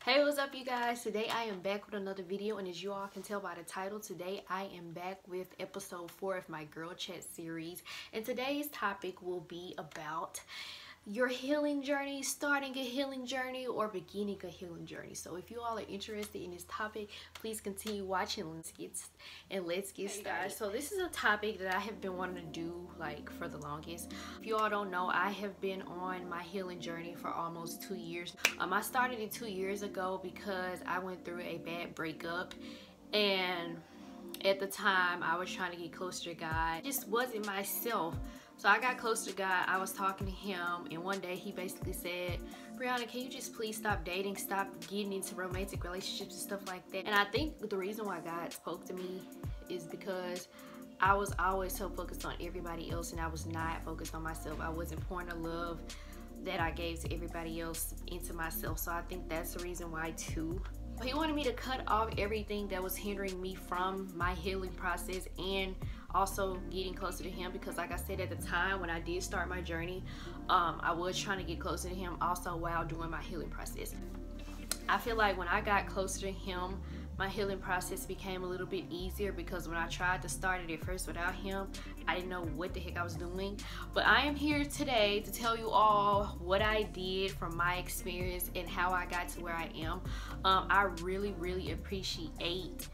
Hey, what's up you guys? Today I am back with another video, and as you all can tell by the title, today I am back with episode 4 of my girl chat series. And today's topic will be about your healing journey, starting a healing journey, or beginning a healing journey. So if you all are interested in this topic, please continue watching. Let's get started. So this is a topic that I have been wanting to do like for the longest. If you all don't know, I have been on my healing journey for almost 2 years. I started it 2 years ago because I went through a bad breakup, and at the time I was trying to get closer to God. I just wasn't myself. So I got close to God. I was talking to him, and one day he basically said, Brianna, can you just please stop dating, stop getting into romantic relationships and stuff like that? And I think the reason why God spoke to me is because I was always so focused on everybody else, and I was not focused on myself. I wasn't pouring the love that I gave to everybody else into myself. So I think that's the reason why too. He wanted me to cut off everything that was hindering me from my healing process and also getting closer to him, because like I said, at the time when I did start my journey, I was trying to get closer to him also while doing my healing process. I feel like when I got closer to him, my healing process became a little bit easier, because when I tried to start it at first without him, I didn't know what the heck I was doing. But I am here today to tell you all what I did from my experience and how I got to where I am. I really appreciate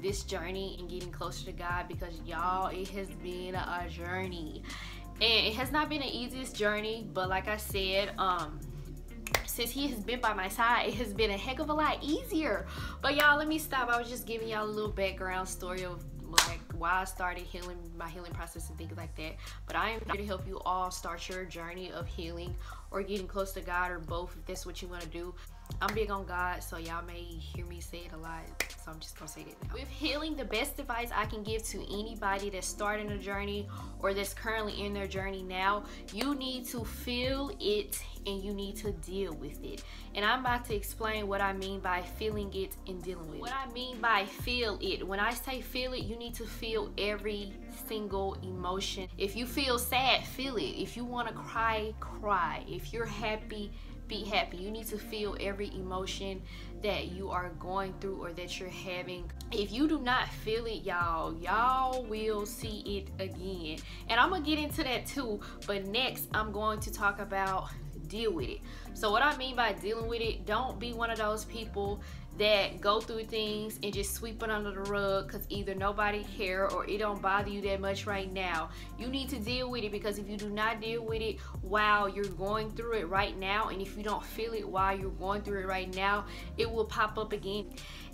this journey and getting closer to God, because y'all, it has been a journey, and it has not been the easiest journey, but like I said, since he has been by my side, it has been a heck of a lot easier. But y'all, let me stop. I was just giving y'all a little background story of like why I started my healing process and things like that. But I am here to help you all start your journey of healing or getting close to God, or both if that's what you want to do. I'm big on God, so y'all may hear me say it a lot, so I'm just gonna say that now. With healing, the best advice I can give to anybody that's starting a journey or that's currently in their journey now, you need to feel it and you need to deal with it. And I'm about to explain what I mean by feeling it and dealing with it. What I mean by feel it, when I say feel it, you need to feel every single emotion. If you feel sad, feel it. If you want to cry, cry. If you're happy, be happy. You need to feel every emotion that you are going through or that you're having. If you do not feel it, y'all will see it again. And I'm gonna get into that too, but next I'm going to talk about deal with it. So what I mean by dealing with it, don't be one of those people that go through things and just sweep it under the rug because either nobody care or it don't bother you that much right now. You need to deal with it, because if you do not deal with it while you're going through it right now, and if you don't feel it while you're going through it right now, it will pop up again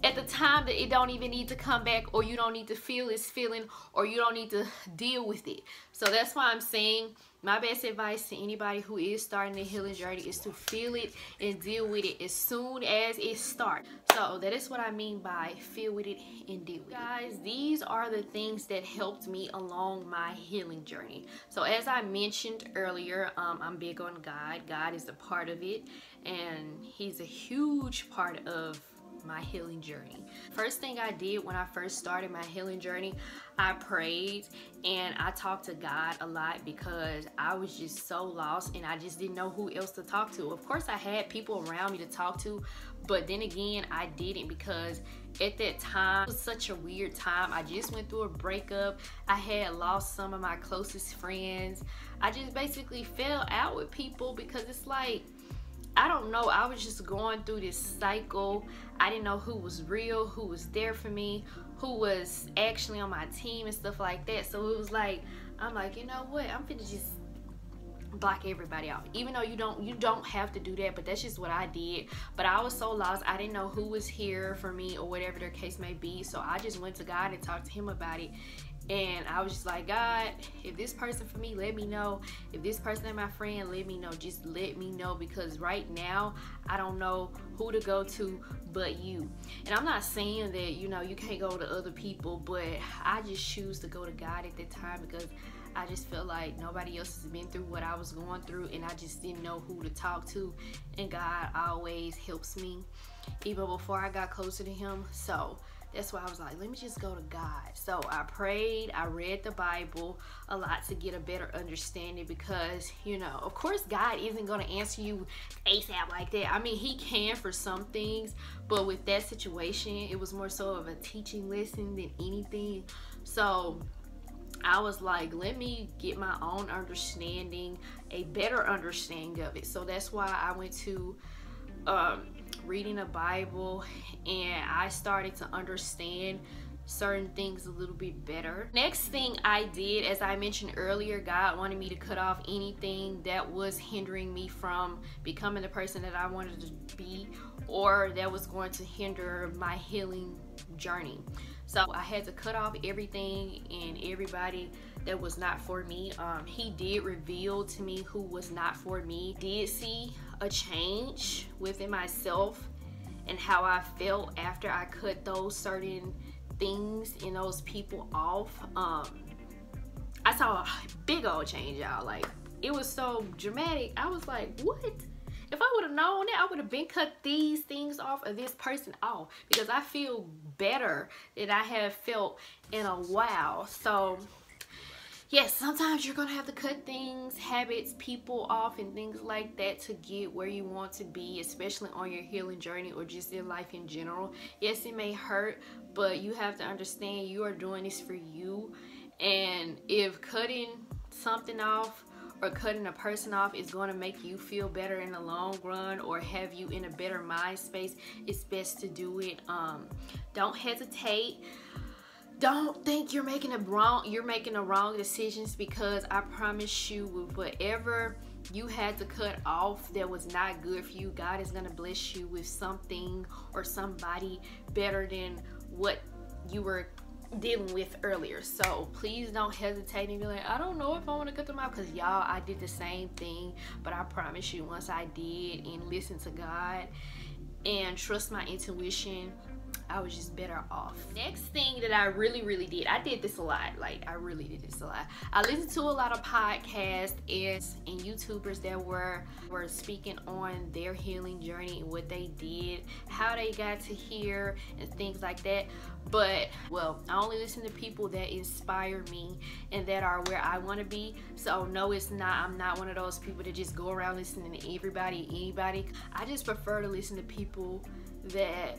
at the time that it don't even need to come back, or you don't need to feel its feeling, or you don't need to deal with it. So that's why I'm saying my best advice to anybody who is starting a healing journey is to feel it and deal with it as soon as it starts. So that is what I mean by feel with it and deal with it. Guys, these are the things that helped me along my healing journey. So as I mentioned earlier, I'm big on God. God is a part of it, and he's a huge part of my healing journey. First thing I did when I first started my healing journey, I prayed and I talked to God a lot, because I was just so lost and I just didn't know who else to talk to. Of course I had people around me to talk to, but then again I didn't, because at that time it was such a weird time. I just went through a breakup. I had lost some of my closest friends. I just basically fell out with people because it's like, I don't know, I was just going through this cycle. I didn't know who was real, who was there for me, who was actually on my team and stuff like that. So it was like, I'm like, you know what, I'm finna just block everybody out. Even though you don't have to do that, but that's just what I did. But I was so lost, I didn't know who was here for me or whatever their case may be. So I just went to God and talked to him about it. And I was just like, God, if this person for me, let me know. If this person is my friend, let me know. Just let me know, because right now I don't know who to go to but you. And I'm not saying that, you know, you can't go to other people, but I just choose to go to God at that time, because I just felt like nobody else has been through what I was going through, and I just didn't know who to talk to. And God always helps me, even before I got closer to him. So that's why I was like, let me just go to God. So I prayed, I read the Bible a lot to get a better understanding, because, you know, of course God isn't going to answer you ASAP like that. I mean, he can for some things, but with that situation, it was more so of a teaching lesson than anything. So I was like, let me get my own understanding, a better understanding of it. So that's why I went to reading the Bible, and I started to understand certain things a little bit better. Next thing I did, as I mentioned earlier, God wanted me to cut off anything that was hindering me from becoming the person that I wanted to be, or that was going to hinder my healing journey. So I had to cut off everything and everybody that was not for me. He did reveal to me who was not for me. Did see a change within myself and how I felt after I cut those certain things and those people off. I saw a big old change, y'all. Like, it was so dramatic. I was like, what? If I would have known that, I would have been cut these things off or this person off, because I feel better than I have felt in a while. So yes, sometimes you're gonna have to cut things, habits, people off, and things like that to get where you want to be, especially on your healing journey or just in life in general. Yes, it may hurt, but you have to understand you are doing this for you. And if cutting something off or cutting a person off is going to make you feel better in the long run or have you in a better mind space, it's best to do it. Don't hesitate. Don't think you're making the wrong decisions, because I promise you, with whatever you had to cut off that was not good for you, God is going to bless you with something or somebody better than what you were dealing with earlier. So please don't hesitate and be like, I don't know if I want to cut them out, because y'all, I did the same thing. But I promise you, once I did and listened to God and trust my intuition, I was just better off. Next thing that I really did, I did this a lot. Like, I really did this a lot. I listened to a lot of podcasts and YouTubers that were speaking on their healing journey and what they did, how they got to here, and things like that. But, well, I only listen to people that inspire me and that are where I want to be. So no, it's not, I'm not one of those people that just go around listening to everybody, anybody. I just prefer to listen to people that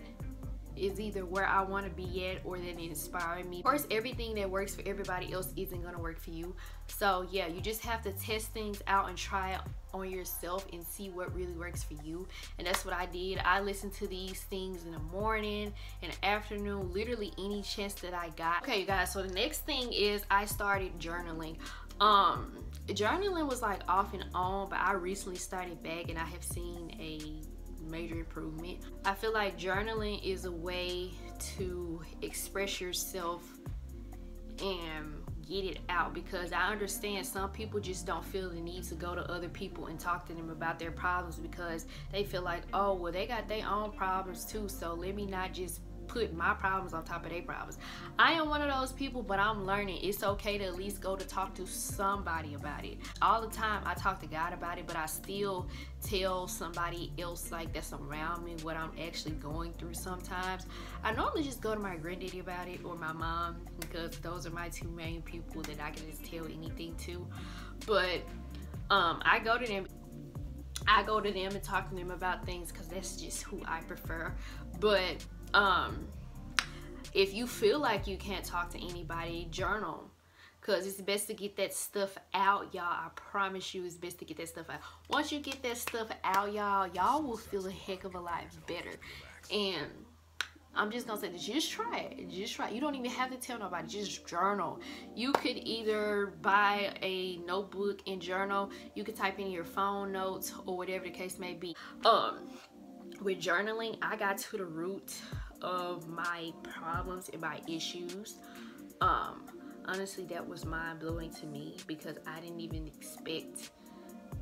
is either where I want to be at or that inspire me. Of course, everything that works for everybody else isn't going to work for you. So yeah, you just have to test things out and try it on yourself and see what really works for you. And that's what I did. I listened to these things in the morning and afternoon, literally any chance that I got. Okay, you guys, so the next thing is I started journaling. Journaling was like off and on, but I recently started back and I have seen a major improvement. I feel like journaling is a way to express yourself and get it out, because I understand some people just don't feel the need to go to other people and talk to them about their problems, because they feel like, oh, well, they got their own problems too, so let me not just put my problems on top of their problems. I am one of those people, but I'm learning it's okay to at least go to talk to somebody about it. All the time I talk to God about it, but I still tell somebody else like that's around me what I'm actually going through sometimes. I normally just go to my granddaddy about it or my mom, because those are my two main people that I can just tell anything to. But I go to them and talk to them about things, because that's just who I prefer. But if you feel like you can't talk to anybody, journal, because it's best to get that stuff out, y'all. I promise you, it's best to get that stuff out. Once you get that stuff out, y'all will feel a heck of a lot better. And I'm just gonna say this, just try it. Just try it. You don't even have to tell nobody, just journal. You could either buy a notebook and journal, you could type in your phone notes or whatever the case may be. With journaling, I got to the root of my problems and my issues. Honestly, that was mind-blowing to me, because I didn't even expect,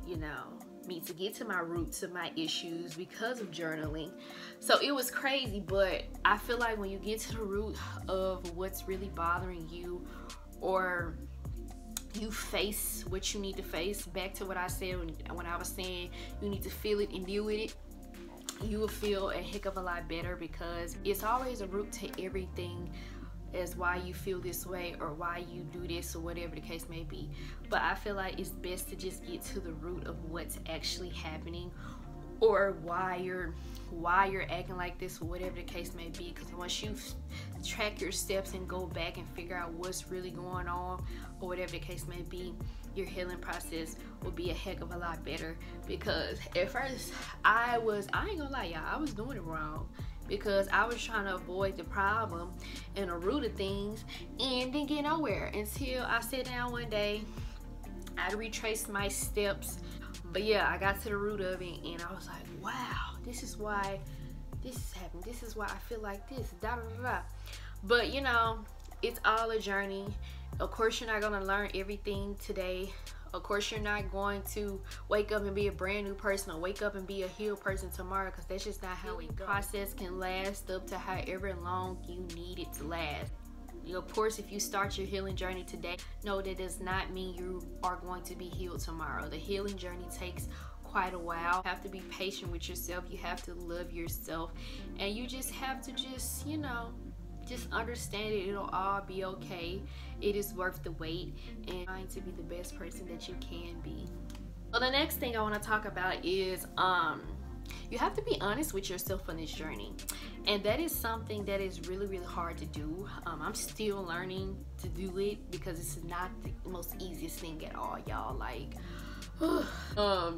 you know, me to get to my roots of my issues because of journaling. So it was crazy, but I feel like when you get to the root of what's really bothering you, or you face what you need to face, back to what I said when I was saying you need to feel it and deal with it. you will feel a heck of a lot better, because it's always a root to everything as why you feel this way or why you do this or whatever the case may be. But I feel like it's best to just get to the root of what's actually happening, or why you're acting like this or whatever the case may be. Because once you track your steps and go back and figure out what's really going on or whatever the case may be, your healing process will be a heck of a lot better. Because at first I ain't gonna lie, y'all, I was doing it wrong, because I was trying to avoid the problem and the root of things and didn't get nowhere until I sat down one day. I retraced my steps, but yeah, I got to the root of it, and I was like, wow, this is why this is happening, this is why I feel like this, da da da da. But you know, it's all a journey. Of course, you're not gonna learn everything today. Of course, you're not going to wake up and be a brand new person or wake up and be a healed person tomorrow, because that's just not how it goes. The process can last up to however long you need it to last. Of course, if you start your healing journey today, no, that does not mean you are going to be healed tomorrow. The healing journey takes quite a while. You have to be patient with yourself. You have to love yourself, and you just have to just, you know, just understand it. It'll all be okay. It is worth the wait, and trying to be the best person that you can be. Well, the next thing I want to talk about is you have to be honest with yourself on this journey, and that is something that is really, really hard to do. I'm still learning to do it, because it's not the most easiest thing at all, y'all. Like I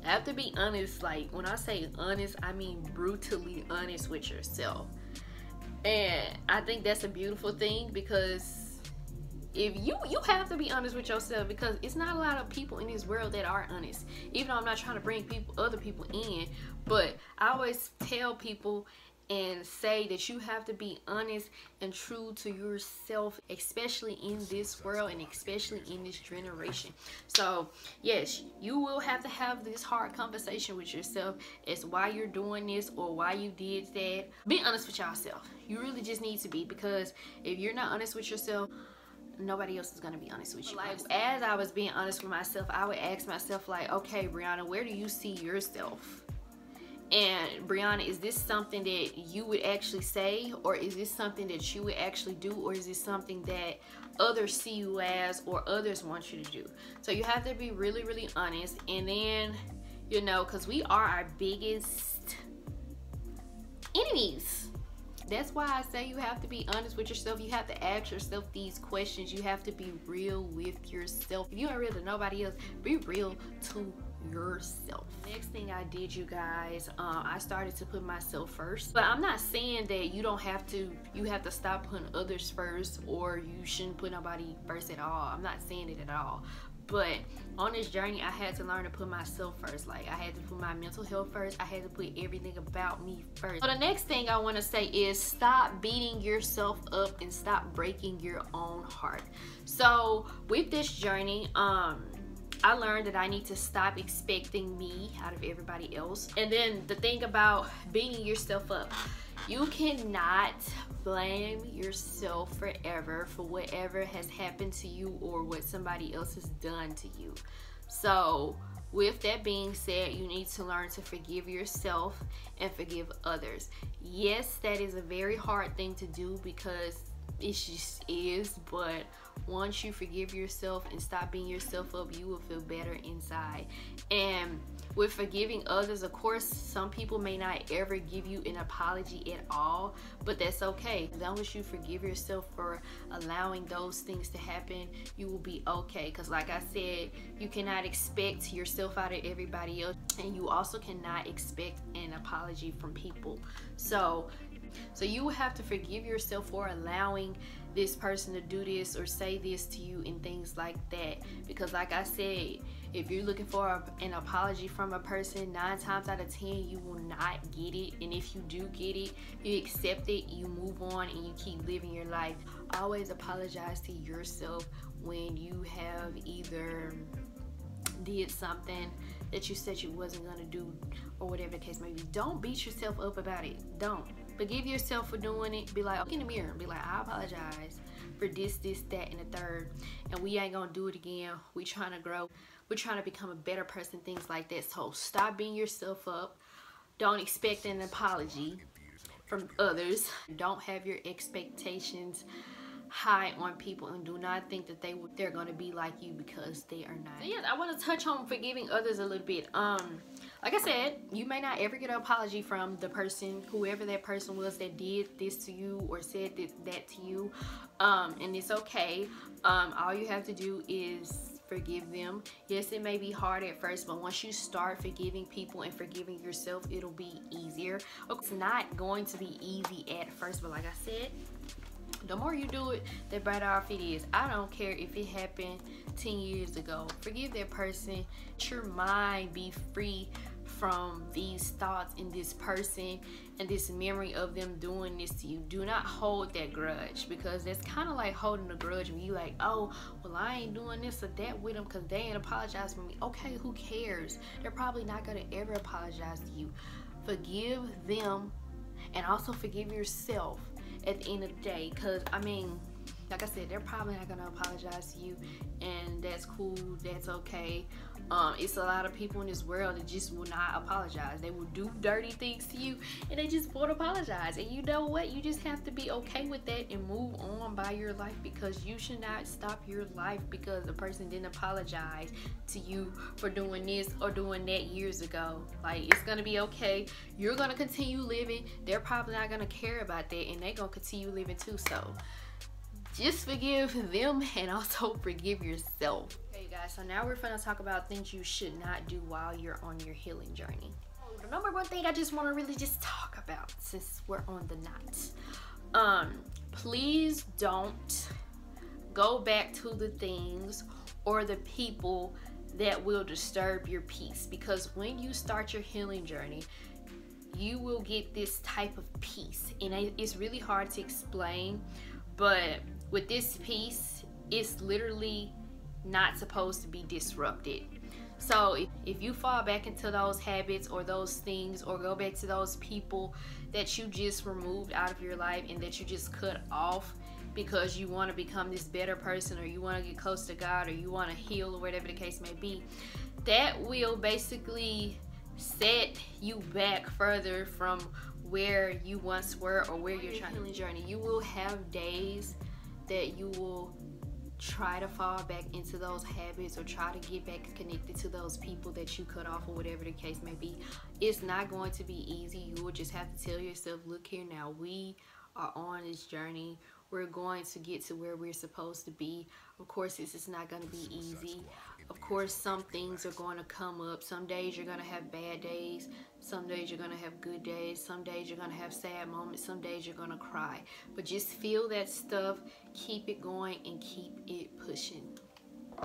have to be honest. Like, when I say honest, I mean brutally honest with yourself. And I think that's a beautiful thing, because if you have to be honest with yourself, because it's not a lot of people in this world that are honest. Even though I'm not trying to bring other people in, but I always tell people and say that you have to be honest and true to yourself, especially in this world and especially in this generation. So yes, you will have to have this hard conversation with yourself as why you're doing this or why you did that. Be honest with yourself. You really just need to be, because if you're not honest with yourself, nobody else is going to be honest with you. Like, as I was being honest with myself, I would ask myself, like, okay, Brianna, where do you see yourself? And Brianna, is this something that you would actually say, or is this something that you would actually do, or is this something that others see you as or others want you to do? So you have to be really, really honest. And then, you know, because we are our biggest enemies. That's why I say you have to be honest with yourself. You have to ask yourself these questions. You have to be real with yourself. If you ain't real to nobody else, be real to yourself. Next thing I did, you guys, I started to put myself first. But I'm not saying that you have to stop putting others first, or you shouldn't put nobody first at all. I'm not saying it at all. But on this journey, I had to learn to put myself first. Like, I had to put my mental health first. I had to put everything about me first. So the next thing I want to say is stop beating yourself up and stop breaking your own heart. So with this journey, I learned that I need to stop expecting me out of everybody else. And then the thing about beating yourself up, you cannot blame yourself forever for whatever has happened to you or what somebody else has done to you. So with that being said, you need to learn to forgive yourself and forgive others. Yes, that is a very hard thing to do, because it just is, but once you forgive yourself and stop beating yourself up, you will feel better inside. And with forgiving others, of course, some people may not ever give you an apology at all, but that's okay. As long as you forgive yourself for allowing those things to happen, you will be okay. Because like I said, you cannot expect yourself out of everybody else, and you also cannot expect an apology from people. So you will have to forgive yourself for allowing this person to do this or say this to you and things like that. Because like I said, if you're looking for an apology from a person, 9 times out of 10 you will not get it. And if you do get it, you accept it, you move on, and you keep living your life. Always apologize to yourself when you have either did something that you said you wasn't gonna do or whatever the case may be. Don't beat yourself up about it. Don't. Forgive yourself for doing it. Be like, look in the mirror and be like, I apologize for this, that, and the third, and we ain't gonna do it again. We trying to grow. We're trying to become a better person, things like that. So stop beating yourself up. Don't expect an apology from others. Don't have your expectations high on people, and do not think that they're going to be like you, because they are not. So yes, I want to touch on forgiving others a little bit. Like I said, you may not ever get an apology from the person, whoever that person was that did this to you or said that to you, and it's okay. All you have to do is forgive them. Yes, it may be hard at first, but once you start forgiving people and forgiving yourself, it'll be easier. It's not going to be easy at first, but like I said, the more you do it, the better off it is. I don't care if it happened 10 years ago. Forgive that person. Let your mind be free from these thoughts and this person and this memory of them doing this to you. Do not hold that grudge, because that's kind of like holding a grudge when you like, oh, well, I ain't doing this or that with them because they ain't apologized for me. Okay, who cares? They're probably not going to ever apologize to you. Forgive them, and also forgive yourself at the end of the day, because I mean, like I said, they're probably not gonna apologize to you, and that's cool, that's okay. It's a lot of people in this world that just will not apologize. They will do dirty things to you and they just won't apologize, and you know what, you just have to be okay with that and move on by your life, because you should not stop your life because the person didn't apologize to you for doing this or doing that years ago. Like, it's gonna be okay. You're gonna continue living. They're probably not gonna care about that, and they're gonna continue living too. So just forgive them and also forgive yourself. Okay, you guys, so now we're gonna talk about things you should not do while you're on your healing journey. The number one thing I just want to really just talk about, since we're on the knot, please don't go back to the things or the people that will disturb your peace, because when you start your healing journey, you will get this type of peace, and it's really hard to explain, but with this peace, it's literally not supposed to be disrupted. So if you fall back into those habits or those things, or go back to those people that you just removed out of your life and that you just cut off because you want to become this better person, or you want to get close to God, or you want to heal, or whatever the case may be, that will basically set you back further from where you once were, or where you're trying to journey. You will have days that you will try to fall back into those habits, or try to get back connected to those people that you cut off, or whatever the case may be. It's not going to be easy. You will just have to tell yourself, look here now, we are on this journey. We're going to get to where we're supposed to be. Of course, this is not going to be easy. Of course, some things are going to come up. Some days you're going to have bad days. Some days you're going to have good days. Some days you're going to have sad moments. Some days you're going to cry. But just feel that stuff, keep it going, and keep it pushing.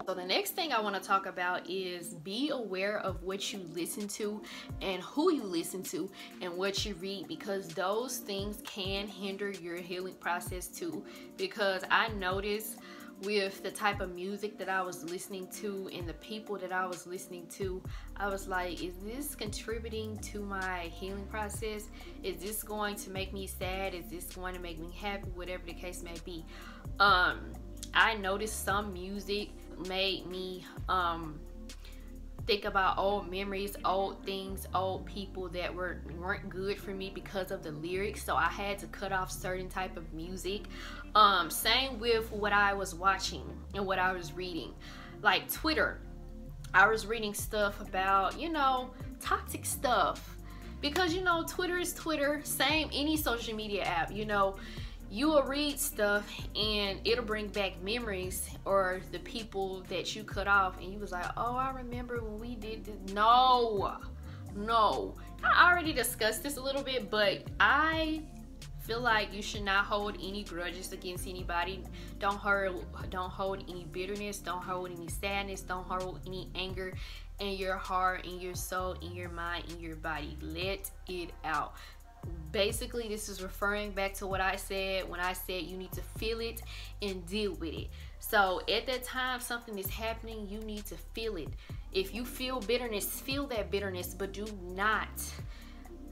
So the next thing I want to talk about is be aware of what you listen to, and who you listen to, and what you read, because those things can hinder your healing process too. Because I noticed with the type of music that I was listening to and the people that I was listening to, I was like, is this contributing to my healing process? Is this going to make me sad? Is this going to make me happy? Whatever the case may be. I noticed some music made me think about old memories, old things, old people that weren't good for me because of the lyrics. So I had to cut off certain type of music. Same with what I was watching and what I was reading. Like Twitter, I was reading stuff about, you know, toxic stuff, because, you know, Twitter is Twitter. Same any social media app, you know, you will read stuff and it'll bring back memories or the people that you cut off, and you was like, oh, I remember when we did this. No, I already discussed this a little bit, but I feel like you should not hold any grudges against anybody. Don't hold any bitterness, don't hold any sadness, don't hold any anger in your heart, in your soul, in your mind, in your body. Let it out. Basically, this is referring back to what I said when I said you need to feel it and deal with it. So at that time something is happening, you need to feel it. If you feel bitterness, feel that bitterness, but do not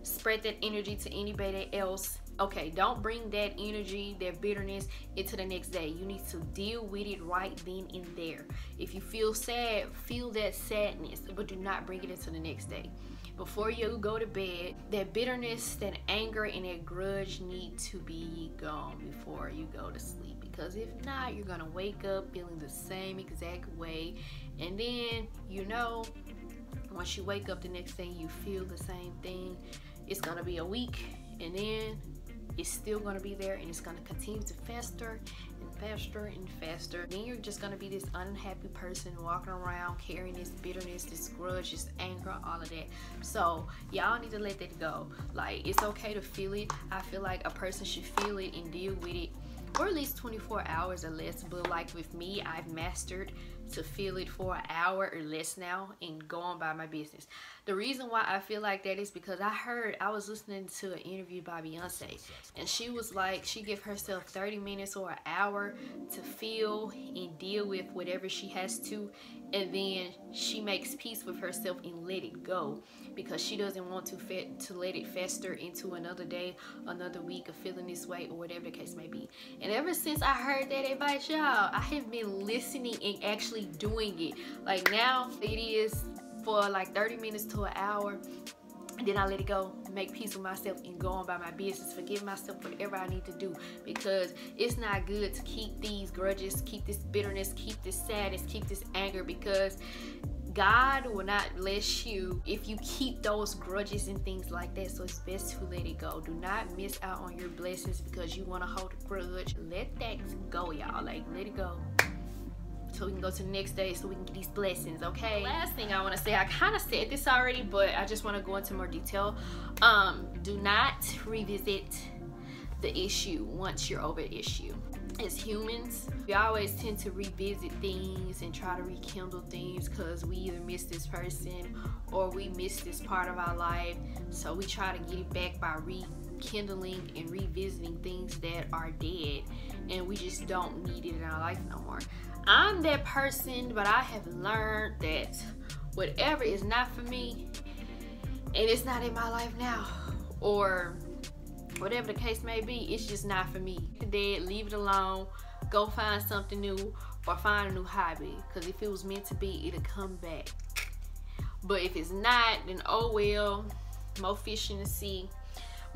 spread that energy to anybody else. Okay, don't bring that energy, that bitterness into the next day. You need to deal with it right then and there. If you feel sad, feel that sadness, but do not bring it into the next day. before you go to bed, that bitterness, that anger, and that grudge need to be gone before you go to sleep. Because if not, you're gonna wake up feeling the same exact way, and then once you wake up the next day you feel the same thing, it's gonna be a week, and then it's still gonna be there, and it's gonna continue to fester and faster and faster. Then you're just gonna be this unhappy person walking around carrying this bitterness, this grudge, this anger, all of that. So y'all need to let that go. Like, it's okay to feel it. I feel like a person should feel it and deal with it for at least 24 hours or less. But like with me, I've mastered to feel it for an hour or less now and go on by my business. The reason why I feel like that is because I was listening to an interview by Beyonce, and she was like, she gave herself 30 minutes or an hour to feel and deal with whatever she has to, and then she makes peace with herself and let it go, because she doesn't want to let it fester into another day, another week of feeling this way, or whatever the case may be. And ever since I heard that advice, y'all, I have been listening and actually doing it. Like, now it is for like 30 minutes to an hour, and then I let it go, make peace with myself, and go on by my business, forgive myself for whatever I need to do, because it's not good to keep these grudges, keep this bitterness, keep this sadness, keep this anger, because God will not bless you if you keep those grudges and things like that. So it's best to let it go. Do not miss out on your blessings because you want to hold a grudge. Let that go, y'all. Like, let it go, so we can go to the next day, so we can get these blessings, okay? Last thing I want to say, I kind of said this already, but I just want to go into more detail. Do not revisit the issue once you're over the issue. As humans, we always tend to revisit things and try to rekindle things because we either miss this person or we miss this part of our life. So we try to get it back by rekindling and revisiting things that are dead, and we just don't need it in our life no more. I'm that person, but I have learned that whatever is not for me and it's not in my life now, or whatever the case may be, it's just not for me. Dead, leave it alone, go find something new, or find a new hobby, because if it was meant to be, it'll come back. But if it's not, then oh well, more fish in the sea,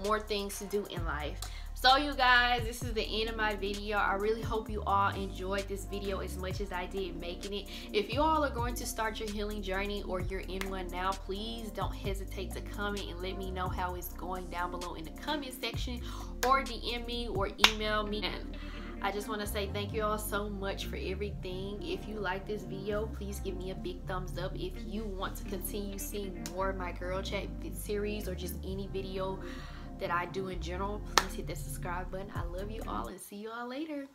more things to do in life. So you guys, this is the end of my video. I really hope you all enjoyed this video as much as I did making it. If you all are going to start your healing journey, or you're in one now, please don't hesitate to comment and let me know how it's going down below in the comment section, or DM me or email me. And I just want to say thank you all so much for everything. If you like this video, please give me a big thumbs up. If you want to continue seeing more of my girl chat series, or just any video that I do in general, please hit that subscribe button. I love you all, and see you all later.